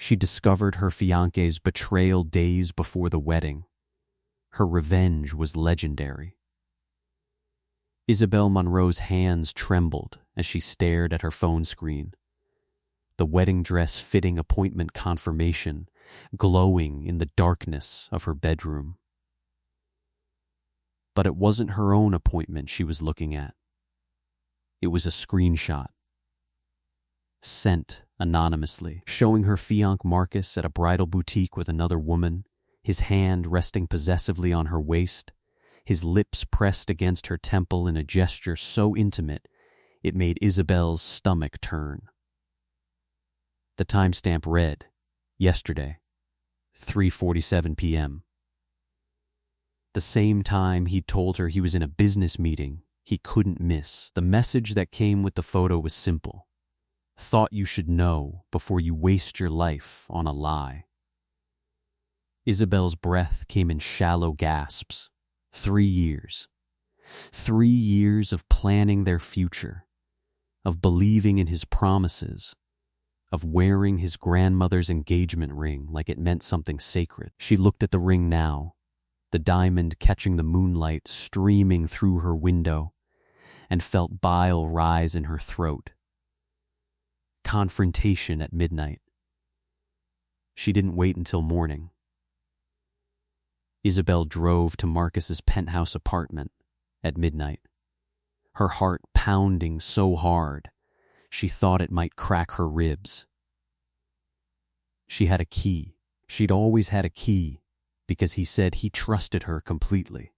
She discovered her fiance's betrayal days before the wedding. Her revenge was legendary. Isabel Monroe's hands trembled as she stared at her phone screen. The wedding dress fitting appointment confirmation glowing in the darkness of her bedroom. But it wasn't her own appointment she was looking at. It was a screenshot, sent anonymously, showing her fiancé Marcus at a bridal boutique with another woman, his hand resting possessively on her waist, his lips pressed against her temple in a gesture so intimate it made Isabel's stomach turn. The timestamp read, yesterday, 3:47 p.m. The same time he'd told her he was in a business meeting he couldn't miss. The message that came with the photo was simple. Thought you should know before you waste your life on a lie. Isabel's breath came in shallow gasps. 3 years. 3 years of planning their future, of believing in his promises, of wearing his grandmother's engagement ring like it meant something sacred. She looked at the ring now, the diamond catching the moonlight streaming through her window, and felt bile rise in her throat. Confrontation at midnight. She didn't wait until morning. Isabel drove to Marcus's penthouse apartment at midnight, her heart pounding so hard she thought it might crack her ribs. She had a key. She'd always had a key because he said he trusted her completely,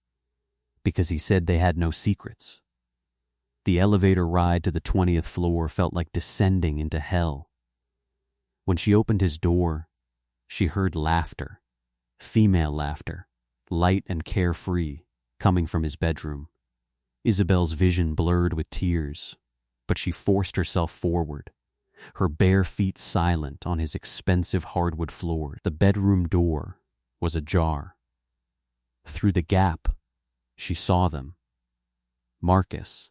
because he said they had no secrets. The elevator ride to the 20th floor felt like descending into hell. When she opened his door, she heard laughter, female laughter, light and carefree, coming from his bedroom. Isabel's vision blurred with tears, but she forced herself forward, her bare feet silent on his expensive hardwood floor. The bedroom door was ajar. Through the gap, she saw them. Marcus,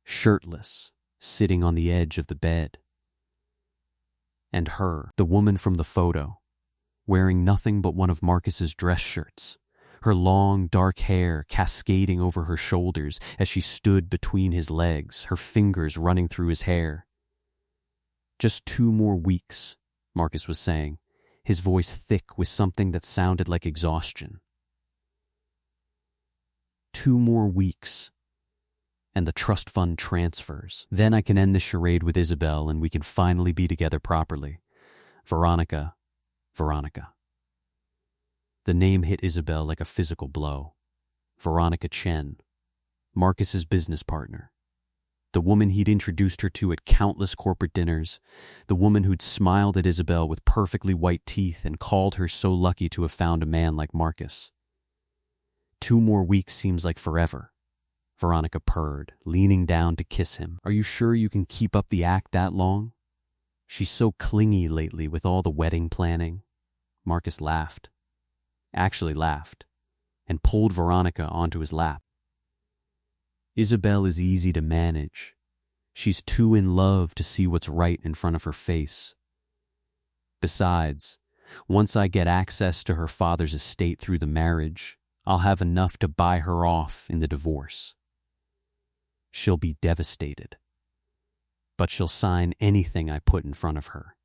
shirtless, sitting on the edge of the bed. And her, the woman from the photo, wearing nothing but one of Marcus's dress shirts, her long, dark hair cascading over her shoulders as she stood between his legs, her fingers running through his hair. Just 2 more weeks, Marcus was saying, his voice thick with something that sounded like exhaustion. 2 more weeks, and the trust fund transfers. Then I can end this charade with Isabel and we can finally be together properly. Veronica. The name hit Isabel like a physical blow. Veronica Chen, Marcus's business partner. The woman he'd introduced her to at countless corporate dinners. The woman who'd smiled at Isabel with perfectly white teeth and called her so lucky to have found a man like Marcus. 2 more weeks seems like forever, Veronica purred, leaning down to kiss him. Are you sure you can keep up the act that long? She's so clingy lately with all the wedding planning. Marcus laughed. Actually laughed, and pulled Veronica onto his lap. Isabel is easy to manage. She's too in love to see what's right in front of her face. Besides, once I get access to her father's estate through the marriage, I'll have enough to buy her off in the divorce. She'll be devastated, but she'll sign anything I put in front of her.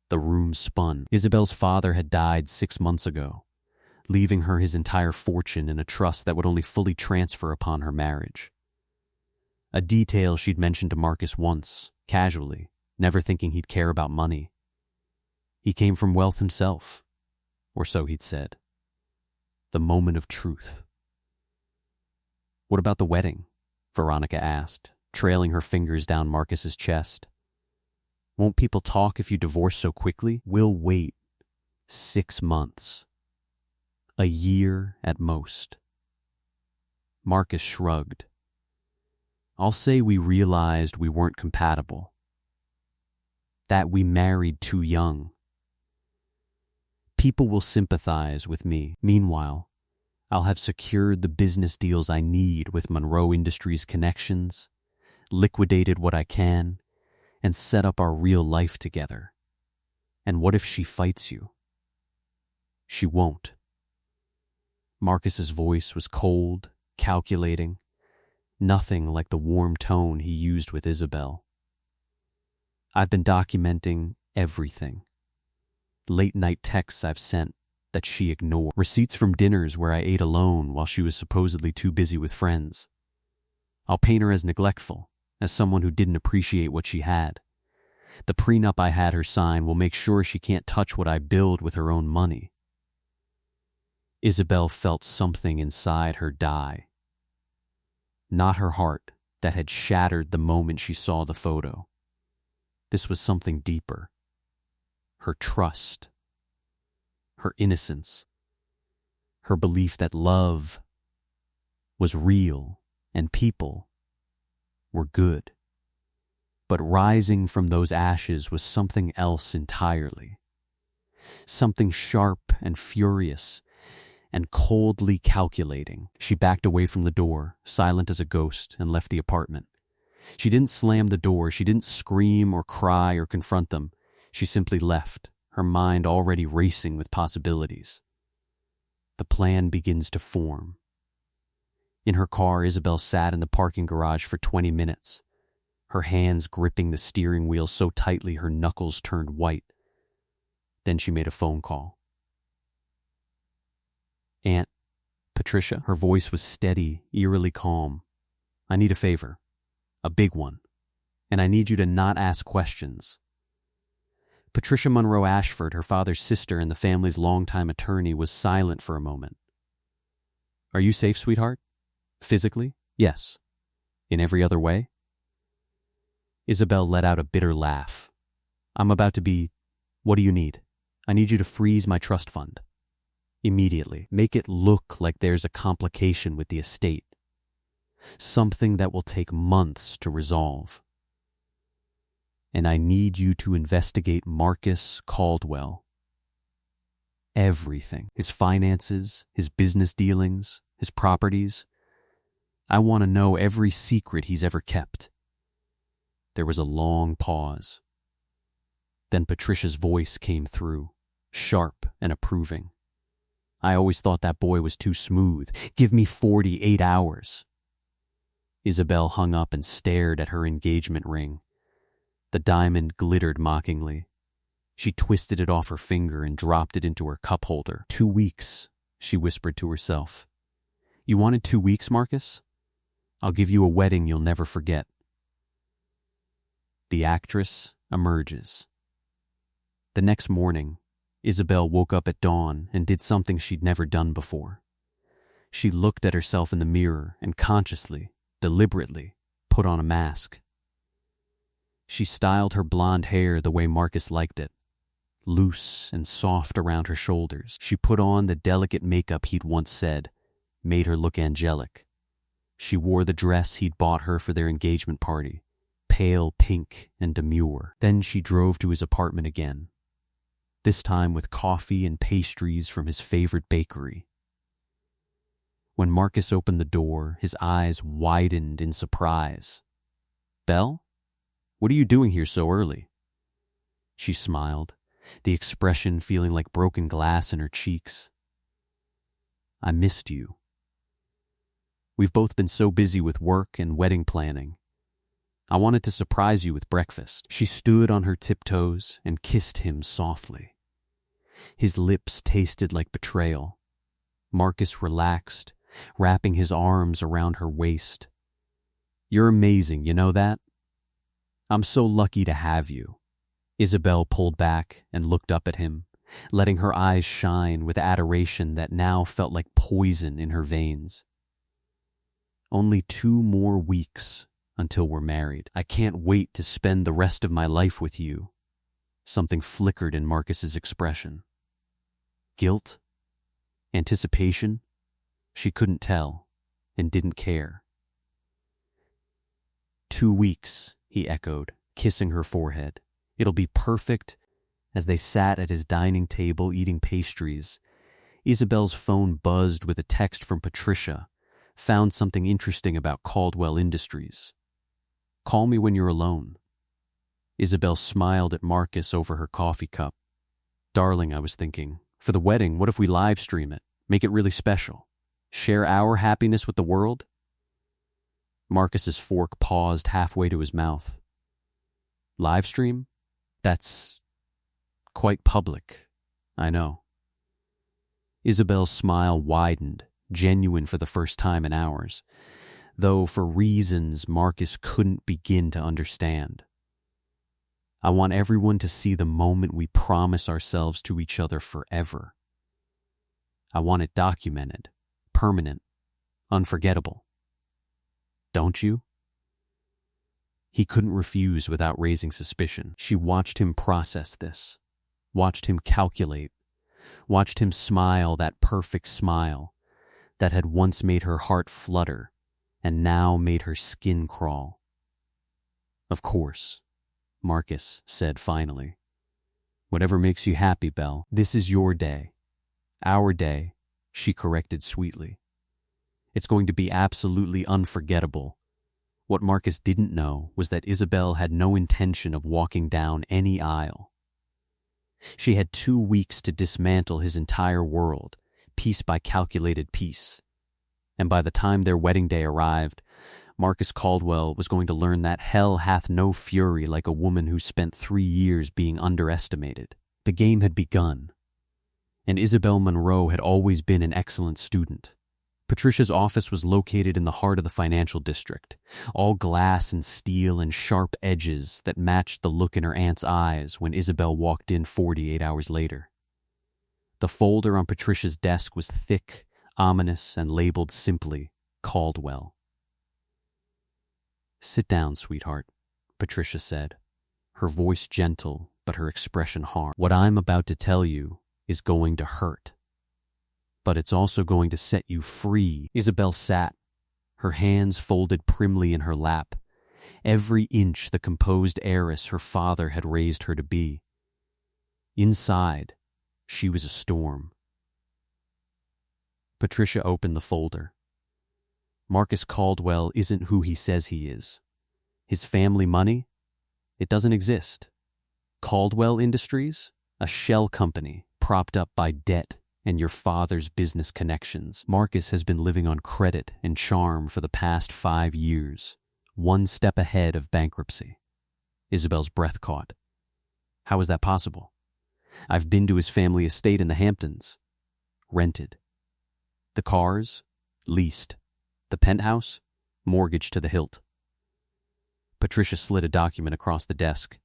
The room spun. Isabel's father had died 6 months ago, leaving her his entire fortune in a trust that would only fully transfer upon her marriage. A detail she'd mentioned to Marcus once, casually, never thinking he'd care about money. He came from wealth himself, or so he'd said. The moment of truth. What about the wedding? Veronica asked, trailing her fingers down Marcus's chest. Won't people talk if you divorce so quickly? We'll wait 6 months. A year at most. Marcus shrugged. I'll say we realized we weren't compatible. That we married too young. People will sympathize with me. Meanwhile, I'll have secured the business deals I need with Monroe Industries connections, liquidated what I can, and set up our real life together. And what if she fights you? She won't. Marcus's voice was cold, calculating, nothing like the warm tone he used with Isabel. I've been documenting everything. Late-night texts I've sent that she ignored. Receipts from dinners where I ate alone while she was supposedly too busy with friends. I'll paint her as neglectful, as someone who didn't appreciate what she had. The prenup I had her sign will make sure she can't touch what I build with her own money. Isabel felt something inside her die. Not her heart that had shattered the moment she saw the photo. This was something deeper. Her trust. Her innocence. Her belief that love was real and people were good. But rising from those ashes was something else entirely. Something sharp and furious and coldly calculating. She backed away from the door, silent as a ghost, and left the apartment. She didn't slam the door, she didn't scream or cry or confront them. She simply left, her mind already racing with possibilities. The plan begins to form. In her car, Isabel sat in the parking garage for 20 minutes, her hands gripping the steering wheel so tightly her knuckles turned white. Then she made a phone call. Aunt Patricia, her voice was steady, eerily calm. I need a favor. A big one. And I need you to not ask questions. Patricia Monroe Ashford, her father's sister and the family's longtime attorney, was silent for a moment. Are you safe, sweetheart? Physically? Yes. In every other way? Isabel let out a bitter laugh. I'm about to be... What do you need? I need you to freeze my trust fund. Immediately. Make it look like there's a complication with the estate. Something that will take months to resolve. And I need you to investigate Marcus Caldwell. Everything. His finances, his business dealings, his properties. I want to know every secret he's ever kept. There was a long pause. Then Patricia's voice came through, sharp and approving. I always thought that boy was too smooth. Give me 48 hours. Isabel hung up and stared at her engagement ring. The diamond glittered mockingly. She twisted it off her finger and dropped it into her cup holder. 2 weeks, she whispered to herself. You wanted 2 weeks, Marcus? I'll give you a wedding you'll never forget. The actress emerges. The next morning, Isabel woke up at dawn and did something she'd never done before. She looked at herself in the mirror and consciously, deliberately, put on a mask. She styled her blonde hair the way Marcus liked it, loose and soft around her shoulders. She put on the delicate makeup he'd once said made her look angelic. She wore the dress he'd bought her for their engagement party, pale pink and demure. Then she drove to his apartment again, this time with coffee and pastries from his favorite bakery. When Marcus opened the door, his eyes widened in surprise. Belle? What are you doing here so early? She smiled, the expression feeling like broken glass in her cheeks. I missed you. We've both been so busy with work and wedding planning. I wanted to surprise you with breakfast. She stood on her tiptoes and kissed him softly. His lips tasted like betrayal. Marcus relaxed, wrapping his arms around her waist. You're amazing, you know that? I'm so lucky to have you. Isabel pulled back and looked up at him, letting her eyes shine with adoration that now felt like poison in her veins. Only 2 more weeks until we're married. I can't wait to spend the rest of my life with you. Something flickered in Marcus's expression. Guilt? Anticipation? She couldn't tell and didn't care. 2 weeks, he echoed, kissing her forehead. It'll be perfect. As they sat at his dining table eating pastries, Isabel's phone buzzed with a text from Patricia, found something interesting about Caldwell Industries. Call me when you're alone. Isabel smiled at Marcus over her coffee cup. Darling, I was thinking, for the wedding, what if we live stream it? Make it really special. Share our happiness with the world? Marcus's fork paused halfway to his mouth. Live stream? That's quite public, I know. Isabel's smile widened, genuine for the first time in hours, though for reasons Marcus couldn't begin to understand. I want everyone to see the moment we promise ourselves to each other forever. I want it documented, permanent, unforgettable. Don't you? He couldn't refuse without raising suspicion. She watched him process this, watched him calculate, watched him smile that perfect smile that had once made her heart flutter and now made her skin crawl. Of course, Marcus said finally. Whatever makes you happy, Belle. This is your day. Our day, she corrected sweetly. It's going to be absolutely unforgettable. What Marcus didn't know was that Isabel had no intention of walking down any aisle. She had 2 weeks to dismantle his entire world, piece by calculated piece. And by the time their wedding day arrived, Marcus Caldwell was going to learn that hell hath no fury like a woman who spent 3 years being underestimated. The game had begun, and Isabel Monroe had always been an excellent student. Patricia's office was located in the heart of the financial district, all glass and steel and sharp edges that matched the look in her aunt's eyes when Isabel walked in 48 hours later. The folder on Patricia's desk was thick, ominous, and labeled simply Caldwell. Sit down, sweetheart, Patricia said, her voice gentle but her expression hard. What I'm about to tell you is going to hurt, but it's also going to set you free. Isabel sat, her hands folded primly in her lap, every inch the composed heiress her father had raised her to be. Inside, she was a storm. Patricia opened the folder. Marcus Caldwell isn't who he says he is. His family money? It doesn't exist. Caldwell Industries? A shell company propped up by debt and your father's business connections. Marcus has been living on credit and charm for the past 5 years, 1 step ahead of bankruptcy. Isabel's breath caught. How is that possible? I've been to his family estate in the Hamptons. Rented. The cars? Leased. The penthouse? Mortgaged to the hilt. Patricia slid a document across the desk.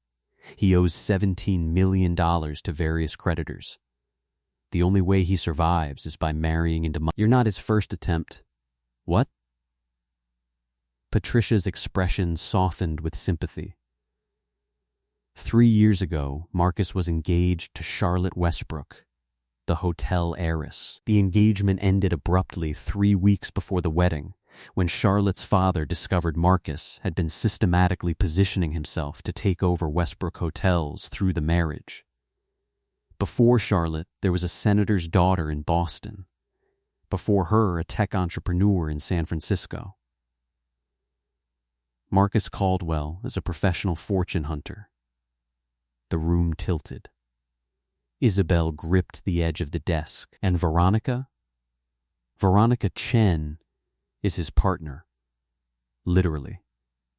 He owes $17 million to various creditors. The only way he survives is by marrying into money. You're not his first attempt. What? Patricia's expression softened with sympathy. 3 years ago, Marcus was engaged to Charlotte Westbrook, the hotel heiress. The engagement ended abruptly 3 weeks before the wedding, when Charlotte's father discovered Marcus had been systematically positioning himself to take over Westbrook Hotels through the marriage. Before Charlotte, there was a senator's daughter in Boston. Before her, a tech entrepreneur in San Francisco. Marcus Caldwell is a professional fortune hunter. The room tilted. Isabel gripped the edge of the desk. And Veronica? Veronica Chen is his partner. Literally.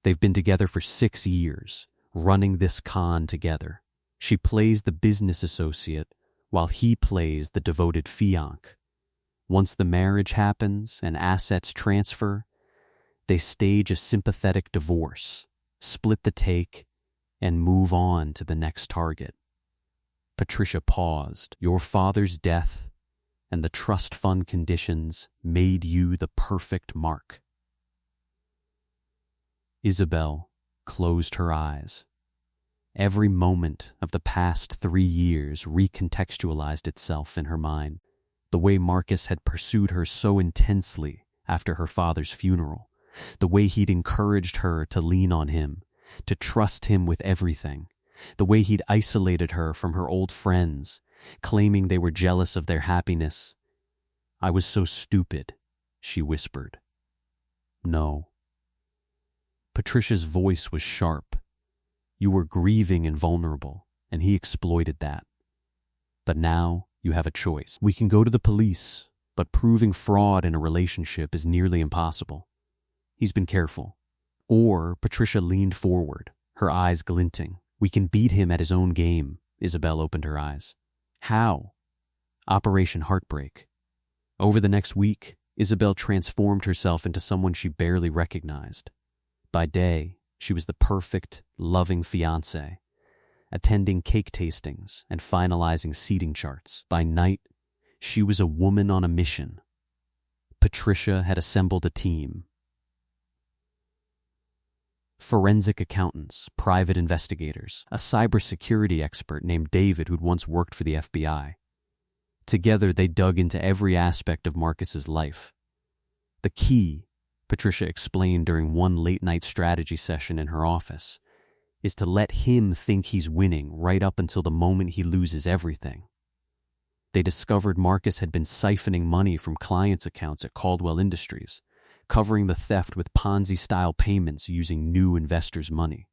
They've been together for 6 years, running this con together. She plays the business associate while he plays the devoted fiancé. Once the marriage happens and assets transfer, they stage a sympathetic divorce, split the take, and move on to the next target. Patricia paused. Your father's death and the trust fund conditions made you the perfect mark. Isabel closed her eyes. Every moment of the past 3 years recontextualized itself in her mind. The way Marcus had pursued her so intensely after her father's funeral, the way he'd encouraged her to lean on him, to trust him with everything, the way he'd isolated her from her old friends, claiming they were jealous of their happiness. I was so stupid, she whispered. No. Patricia's voice was sharp. You were grieving and vulnerable, and he exploited that. But now you have a choice. We can go to the police, but proving fraud in a relationship is nearly impossible. He's been careful. Or Patricia leaned forward, her eyes glinting. We can beat him at his own game. Isabel opened her eyes. How? Operation Heartbreak. Over the next week, Isabel transformed herself into someone she barely recognized. By day, she was the perfect, loving fiance, attending cake tastings and finalizing seating charts. By night, she was a woman on a mission. Patricia had assembled a team. Forensic accountants, private investigators, a cybersecurity expert named David who'd once worked for the FBI. Together, they dug into every aspect of Marcus's life. The key, Patricia explained during one late-night strategy session in her office, is to let him think he's winning right up until the moment he loses everything. They discovered Marcus had been siphoning money from clients' accounts at Caldwell Industries, covering the theft with Ponzi-style payments using new investors' money.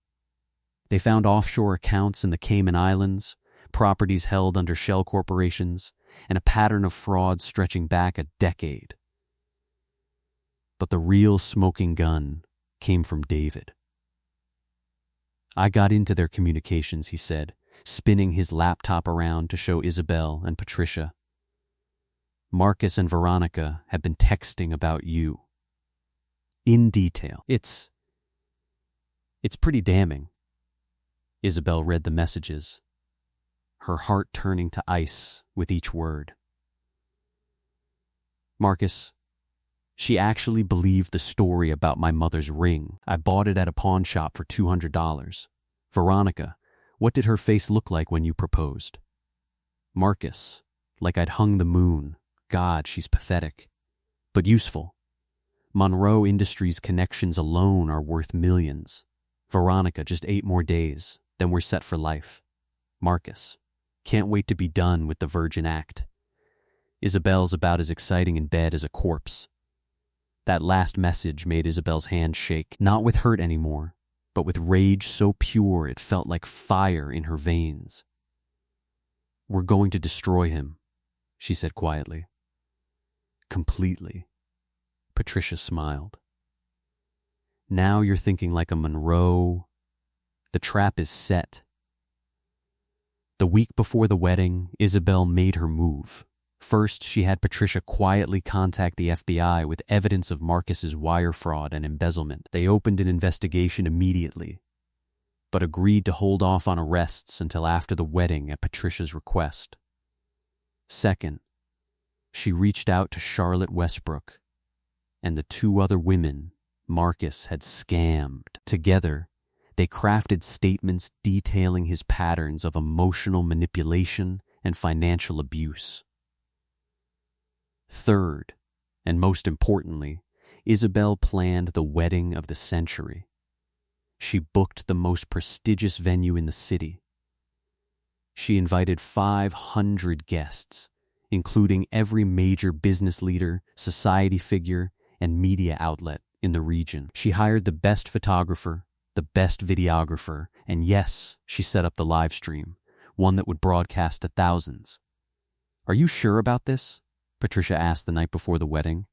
They found offshore accounts in the Cayman Islands, properties held under shell corporations, and a pattern of fraud stretching back a decade. But the real smoking gun came from David. I got into their communications, he said, spinning his laptop around to show Isabel and Patricia. Marcus and Veronica have been texting about you. In detail. It's pretty damning. Isabel read the messages, her heart turning to ice with each word. Marcus, she actually believed the story about my mother's ring. I bought it at a pawn shop for $200. Veronica, what did her face look like when you proposed? Marcus, like I'd hung the moon. God, she's pathetic, but useful. Monroe Industries connections alone are worth millions. Veronica, just 8 more days, then we're set for life. Marcus, can't wait to be done with the Virgin Act. Isabel's about as exciting in bed as a corpse. That last message made Isabel's hand shake, not with hurt anymore, but with rage so pure it felt like fire in her veins. We're going to destroy him, she said quietly. Completely. Patricia smiled. Now you're thinking like a Monroe. The trap is set. The week before the wedding, Isabel made her move. First, she had Patricia quietly contact the FBI with evidence of Marcus's wire fraud and embezzlement. They opened an investigation immediately, but agreed to hold off on arrests until after the wedding at Patricia's request. Second, she reached out to Charlotte Westbrook and the 2 other women Marcus had scammed. Together, they crafted statements detailing his patterns of emotional manipulation and financial abuse. Third, and most importantly, Isabel planned the wedding of the century. She booked the most prestigious venue in the city. She invited 500 guests, including every major business leader, society figure, and media outlet in the region. She hired the best photographer, the best videographer, and yes, she set up the live stream, one that would broadcast to thousands. Are you sure about this? Patricia asked the night before the wedding.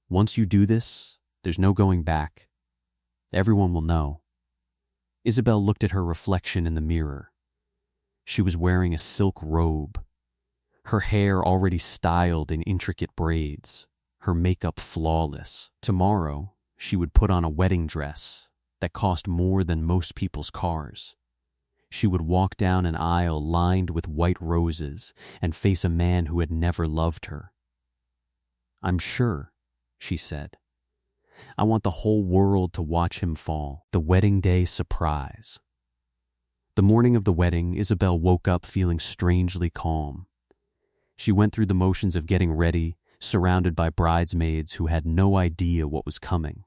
Once you do this, there's no going back. Everyone will know. Isabel looked at her reflection in the mirror. She was wearing a silk robe, her hair already styled in intricate braids, her makeup flawless. Tomorrow, she would put on a wedding dress that cost more than most people's cars. She would walk down an aisle lined with white roses and face a man who had never loved her. I'm sure, she said. I want the whole world to watch him fall. The wedding day surprise. The morning of the wedding, Isabel woke up feeling strangely calm. She went through the motions of getting ready, surrounded by bridesmaids who had no idea what was coming.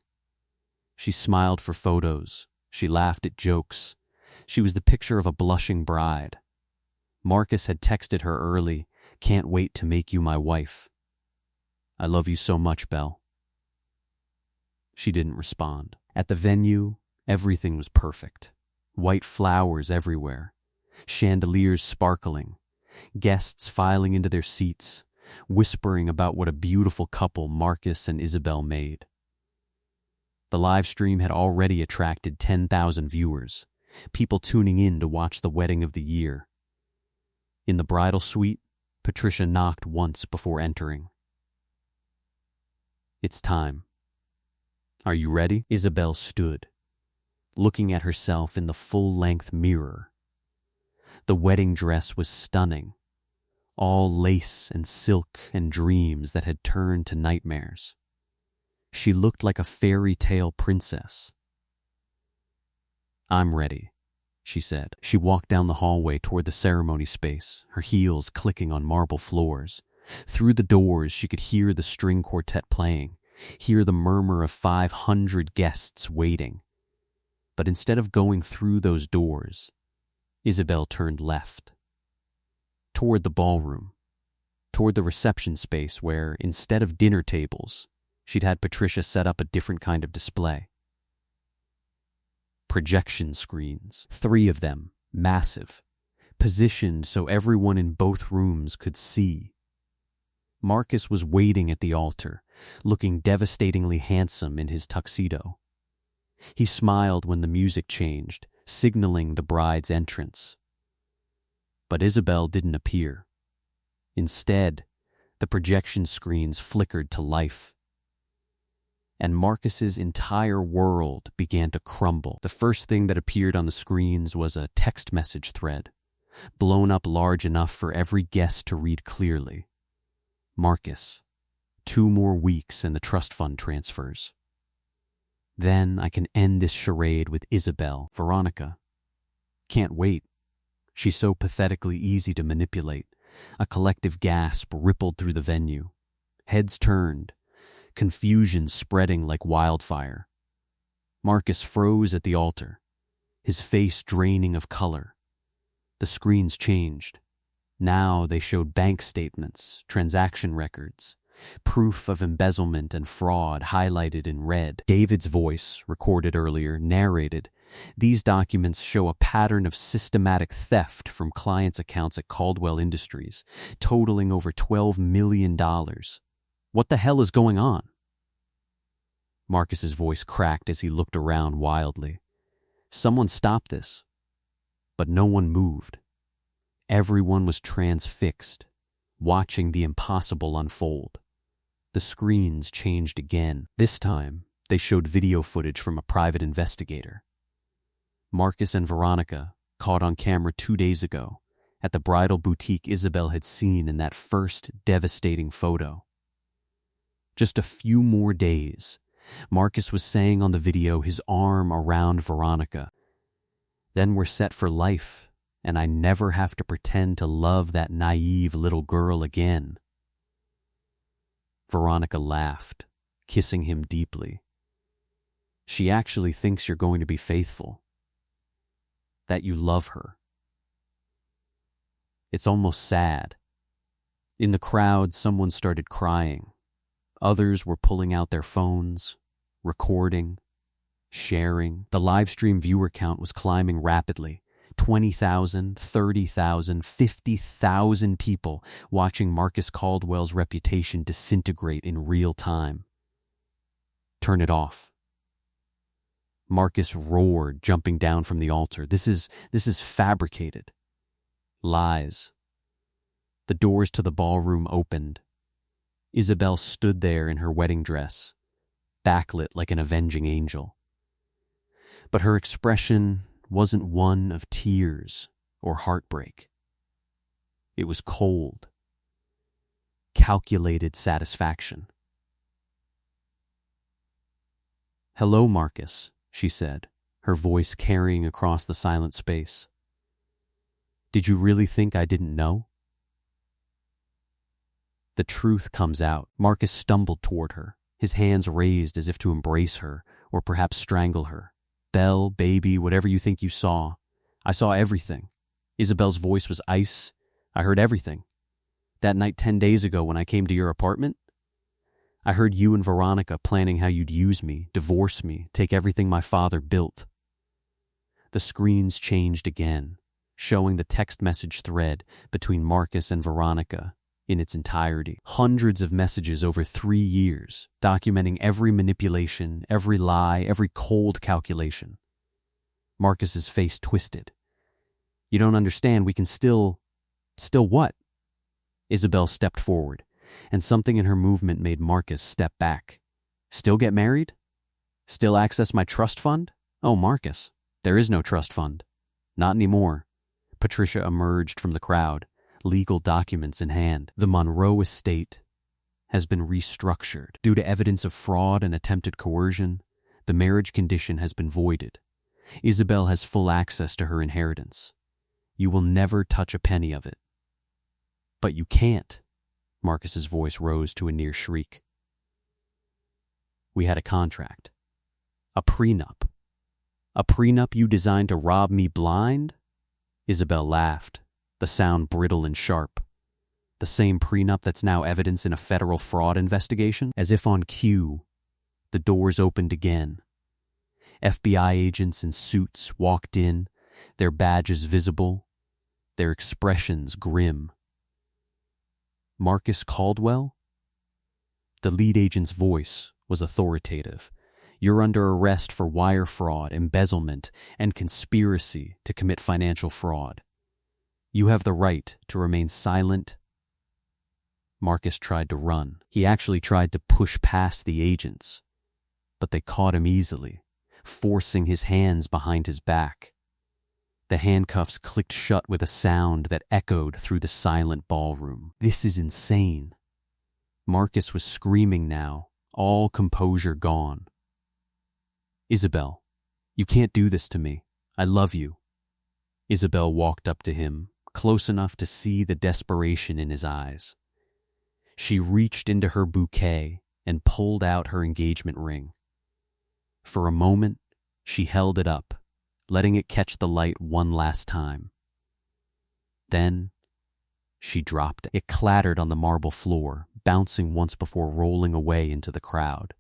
She smiled for photos. She laughed at jokes. She was the picture of a blushing bride. Marcus had texted her early, "Can't wait to make you my wife. I love you so much, Belle." She didn't respond. At the venue, everything was perfect. White flowers everywhere, chandeliers sparkling, guests filing into their seats, whispering about what a beautiful couple Marcus and Isabel made. The live stream had already attracted 10,000 viewers, people tuning in to watch the wedding of the year. In the bridal suite, Patricia knocked once before entering. "It's time. Are you ready?" Isabel stood, looking at herself in the full-length mirror. The wedding dress was stunning, all lace and silk and dreams that had turned to nightmares. She looked like a fairy tale princess. "I'm ready," she said. She walked down the hallway toward the ceremony space, her heels clicking on marble floors. Through the doors, she could hear the string quartet playing, hear the murmur of 500 guests waiting. But instead of going through those doors, Isabel turned left, toward the ballroom, toward the reception space where, instead of dinner tables, she'd had Patricia set up a different kind of display. Projection screens, 3 of them, massive, positioned so everyone in both rooms could see. Marcus was waiting at the altar, looking devastatingly handsome in his tuxedo. He smiled when the music changed, signaling the bride's entrance. But Isabel didn't appear. Instead, the projection screens flickered to life, and Marcus's entire world began to crumble. The first thing that appeared on the screens was a text message thread, blown up large enough for every guest to read clearly. "Marcus, 2 more weeks and the trust fund transfers. Then I can end this charade with Isabel, Veronica. Can't wait. She's so pathetically easy to manipulate." A collective gasp rippled through the venue. Heads turned, confusion spreading like wildfire. Marcus froze at the altar, his face draining of color. The screens changed. Now they showed bank statements, transaction records, proof of embezzlement and fraud highlighted in red. David's voice, recorded earlier, narrated, "These documents show a pattern of systematic theft from clients' accounts at Caldwell Industries, totaling over $12 million. What the hell is going on?" Marcus's voice cracked as he looked around wildly. Someone stopped this, but no one moved. Everyone was transfixed, watching the impossible unfold. The screens changed again. This time, they showed video footage from a private investigator. Marcus and Veronica, caught on camera 2 days ago, at the bridal boutique Isabel had seen in that first devastating photo. Just a few more days, Marcus was saying on the video, his arm around Veronica. "Then we're set for life, and I never have to pretend to love that naive little girl again." Veronica laughed, kissing him deeply. "She actually thinks you're going to be faithful, that you love her." It's almost sad. In the crowd, someone started crying. Others were pulling out their phones, recording, sharing. The live stream viewer count was climbing rapidly. 20,000, 30,000, 50,000 people watching Marcus Caldwell's reputation disintegrate in real time. "Turn it off." Marcus roared, jumping down from the altar. This is fabricated. Lies. The doors to the ballroom opened. Isabel stood there in her wedding dress, backlit like an avenging angel. But her expression wasn't one of tears or heartbreak. It was cold, calculated satisfaction. "Hello, Marcus," she said, her voice carrying across the silent space. "Did you really think I didn't know?" The truth comes out. Marcus stumbled toward her, his hands raised as if to embrace her or perhaps strangle her. "Belle, baby, whatever you think you saw. I saw everything. Isabel's voice was ice. I heard everything. That night 10 days ago when I came to your apartment, I heard you and Veronica planning how you'd use me, divorce me, take everything my father built." The screens changed again. showing the text message thread between Marcus and Veronica in its entirety. Hundreds of messages over 3 years, documenting every manipulation, every lie, every cold calculation. Marcus's face twisted. "You don't understand, we can still what?" Isabel stepped forward, and something in her movement made Marcus step back. "Still get married? Still access my trust fund?" "Oh, Marcus, there is no trust fund. Not anymore." Patricia emerged from the crowd, legal documents in hand. "The Monroe estate has been restructured. Due to evidence of fraud and attempted coercion, the marriage condition has been voided. Isabel has full access to her inheritance. You will never touch a penny of it." "But you can't." Marcus's voice rose to a near shriek. "We had a contract. A prenup. A prenup you designed to rob me blind?" Isabel laughed, the sound brittle and sharp. "The same prenup that's now evidence in a federal fraud investigation?" As if on cue, the doors opened again. FBI agents in suits walked in, their badges visible, their expressions grim. "Marcus Caldwell?" The lead agent's voice was authoritative. "You're under arrest for wire fraud, embezzlement, and conspiracy to commit financial fraud. You have the right to remain silent." Marcus tried to run. He actually tried to push past the agents, but they caught him easily, forcing his hands behind his back. The handcuffs clicked shut with a sound that echoed through the silent ballroom. "This is insane." Marcus was screaming now, all composure gone. "Isabel, you can't do this to me. I love you." Isabel walked up to him, close enough to see the desperation in his eyes. She reached into her bouquet and pulled out her engagement ring. For a moment, she held it up, letting it catch the light one last time. Then, she dropped it. It clattered on the marble floor, bouncing once before rolling away into the crowd.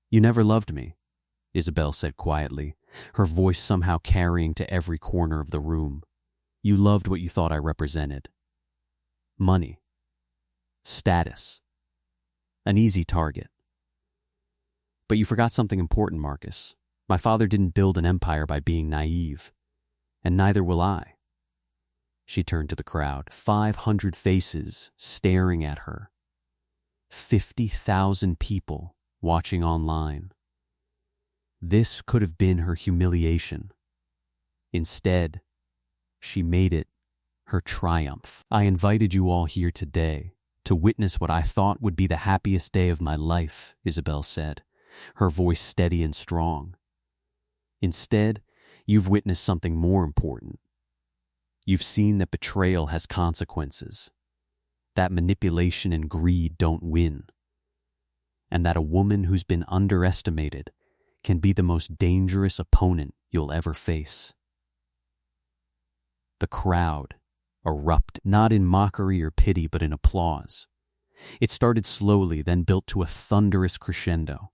"You never loved me," Isabel said quietly, her voice somehow carrying to every corner of the room. "You loved what you thought I represented. Money. Status. An easy target. But you forgot something important, Marcus. My father didn't build an empire by being naive, and neither will I." She turned to the crowd, 500 faces staring at her, 50,000 people watching online. This could have been her humiliation. Instead, she made it her triumph. "I invited you all here today to witness what I thought would be the happiest day of my life," Isabel said, her voice steady and strong. "Instead, you've witnessed something more important. You've seen that betrayal has consequences, that manipulation and greed don't win, and that a woman who's been underestimated can be the most dangerous opponent you'll ever face." The crowd erupted, not in mockery or pity, but in applause. It started slowly, then built to a thunderous crescendo.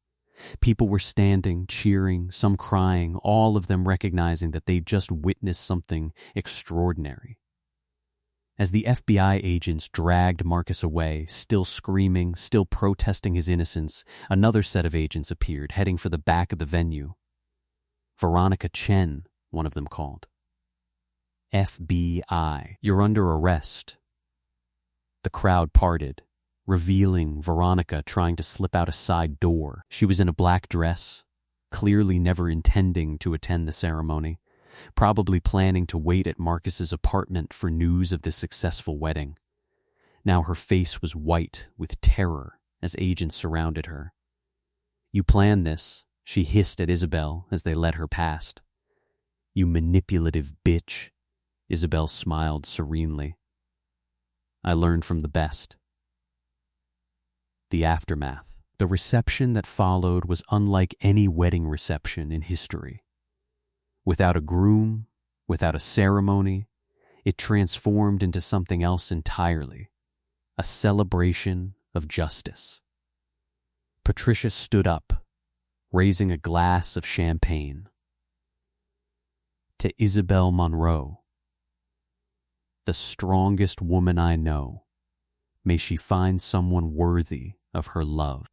People were standing, cheering, some crying, all of them recognizing that they'd just witnessed something extraordinary. As the FBI agents dragged Marcus away, still screaming, still protesting his innocence, another set of agents appeared, heading for the back of the venue. "Veronica Chen," one of them called. "FBI, you're under arrest." The crowd parted, revealing Veronica trying to slip out a side door. She was in a black dress, clearly never intending to attend the ceremony, probably planning to wait at Marcus's apartment for news of the successful wedding. Now her face was white with terror as agents surrounded her. "You planned this," she hissed at Isabel as they led her past. "You manipulative bitch," Isabel smiled serenely. "I learned from the best." The aftermath. The reception that followed was unlike any wedding reception in history. Without a groom, without a ceremony, it transformed into something else entirely, a celebration of justice. Patricia stood up, raising a glass of champagne. "To Isabel Monroe, the strongest woman I know. May she find someone worthy of her love.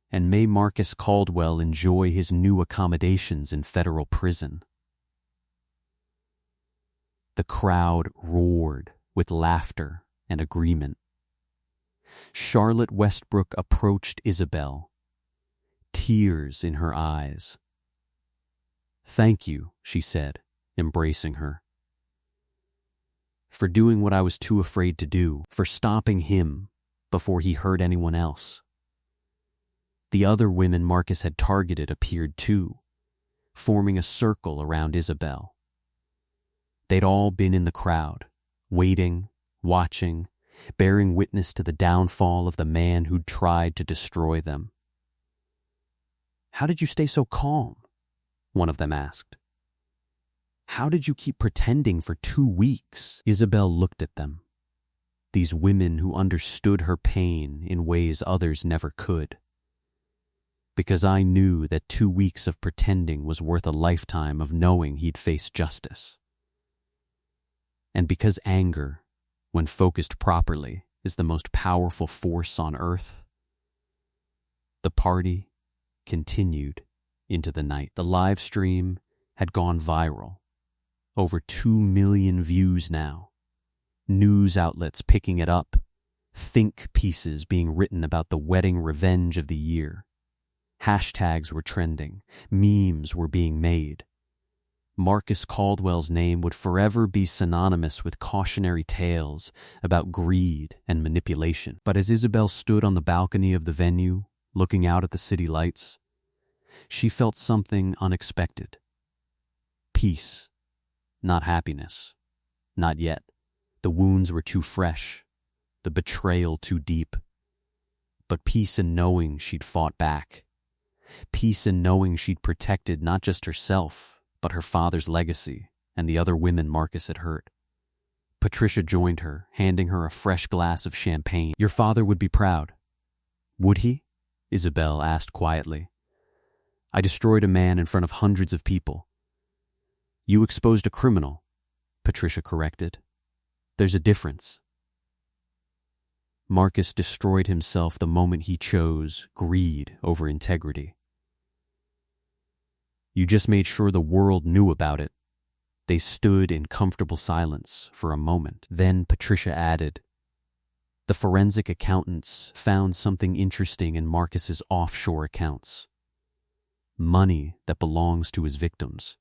And may Marcus Caldwell enjoy his new accommodations in federal prison. The crowd roared with laughter and agreement. Charlotte Westbrook approached Isabel, tears in her eyes. "Thank you," she said, embracing her. "For doing what I was too afraid to do, for stopping him before he hurt anyone else." The other women Marcus had targeted appeared too, forming a circle around Isabel. They'd all been in the crowd, waiting, watching, bearing witness to the downfall of the man who'd tried to destroy them. "How did you stay so calm?" one of them asked. "How did you keep pretending for 2 weeks?" Isabel looked at them, these women who understood her pain in ways others never could. "Because I knew that 2 weeks of pretending was worth a lifetime of knowing he'd face justice. And because anger, when focused properly, is the most powerful force on earth." The party continued into the night. The live stream had gone viral. Over 2 million views now. News outlets picking it up. Think pieces being written about the wedding revenge of the year. Hashtags were trending. Memes were being made. Marcus Caldwell's name would forever be synonymous with cautionary tales about greed and manipulation. But as Isabel stood on the balcony of the venue, looking out at the city lights, she felt something unexpected. Peace, not happiness. Not yet. The wounds were too fresh, the betrayal too deep. But peace in knowing she'd fought back. Peace in knowing she'd protected not just herself, but her father's legacy and the other women Marcus had hurt. Patricia joined her, handing her a fresh glass of champagne. "Your father would be proud." "Would he?" Isabel asked quietly. "I destroyed a man in front of hundreds of people." "You exposed a criminal," Patricia corrected. "There's a difference." Marcus destroyed himself the moment he chose greed over integrity. "You just made sure the world knew about it." They stood in comfortable silence for a moment. Then Patricia added, "The forensic accountants found something interesting in Marcus's offshore accounts. Money that belongs to his victims,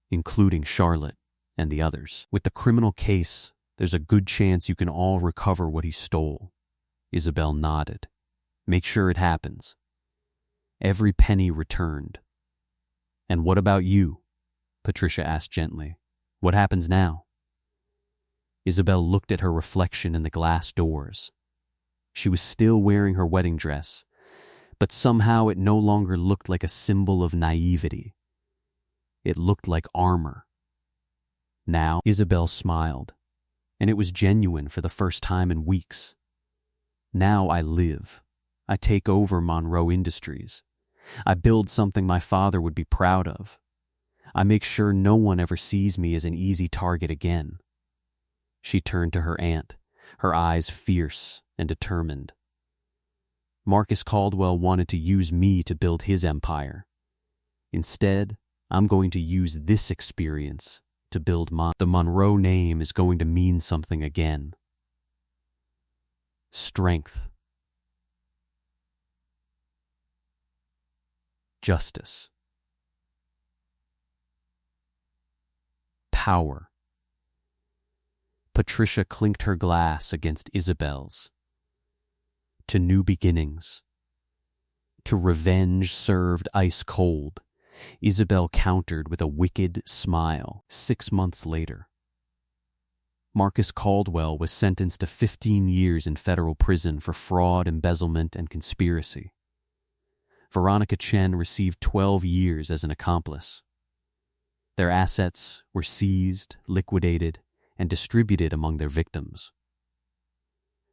including Charlotte and the others. With the criminal case, there's a good chance you can all recover what he stole." Isabel nodded. "Make sure it happens." Every penny returned. "And what about you?" Patricia asked gently. "What happens now?" Isabel looked at her reflection in the glass doors. She was still wearing her wedding dress, but somehow it no longer looked like a symbol of naivety. It looked like armor. Now, Isabel smiled, and it was genuine for the first time in weeks. "Now I live. I take over Monroe Industries. I build something my father would be proud of. I make sure no one ever sees me as an easy target again." She turned to her aunt, her eyes fierce and determined. "Marcus Caldwell wanted to use me to build his empire. Instead, I'm going to use this experience to build mine. The Monroe name is going to mean something again. Strength. Justice. Power." Patricia clinked her glass against Isabel's. "To new beginnings. To revenge served ice cold," Isabel countered with a wicked smile. 6 months later, Marcus Caldwell was sentenced to 15 years in federal prison for fraud, embezzlement, and conspiracy. Veronica Chen received 12 years as an accomplice. Their assets were seized, liquidated, and distributed among their victims.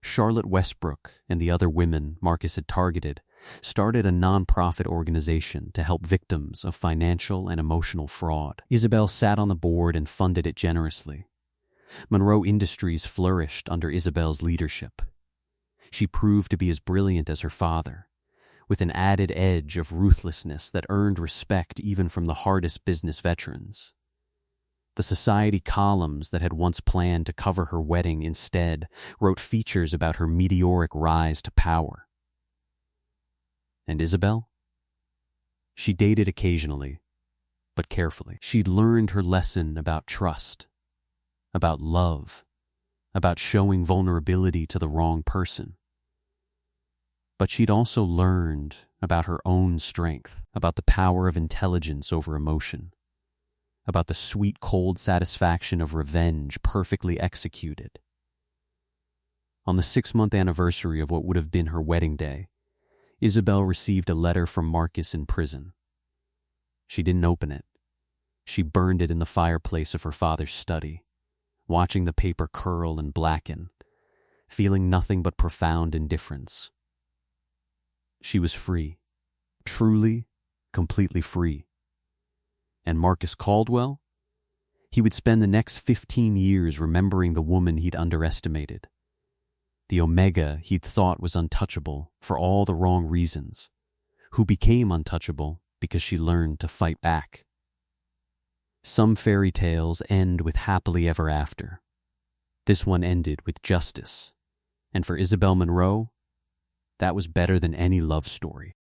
Charlotte Westbrook and the other women Marcus had targeted started a non-profit organization to help victims of financial and emotional fraud. Isabel sat on the board and funded it generously. Monroe Industries flourished under Isabel's leadership. She proved to be as brilliant as her father, with an added edge of ruthlessness that earned respect even from the hardest business veterans. The society columns that had once planned to cover her wedding instead wrote features about her meteoric rise to power. And Isabel? She dated occasionally, but carefully. She'd learned her lesson about trust, about love, about showing vulnerability to the wrong person. But she'd also learned about her own strength, about the power of intelligence over emotion, about the sweet, cold satisfaction of revenge perfectly executed. On the 6-month anniversary of what would have been her wedding day, Isabel received a letter from Marcus in prison. She didn't open it. She burned it in the fireplace of her father's study, watching the paper curl and blacken, feeling nothing but profound indifference. She was free, truly, completely free. And Marcus Caldwell? He would spend the next 15 years remembering the woman he'd underestimated, the Omega he'd thought was untouchable for all the wrong reasons, who became untouchable because she learned to fight back. Some fairy tales end with happily ever after. This one ended with justice, and for Isabel Monroe, that was better than any love story.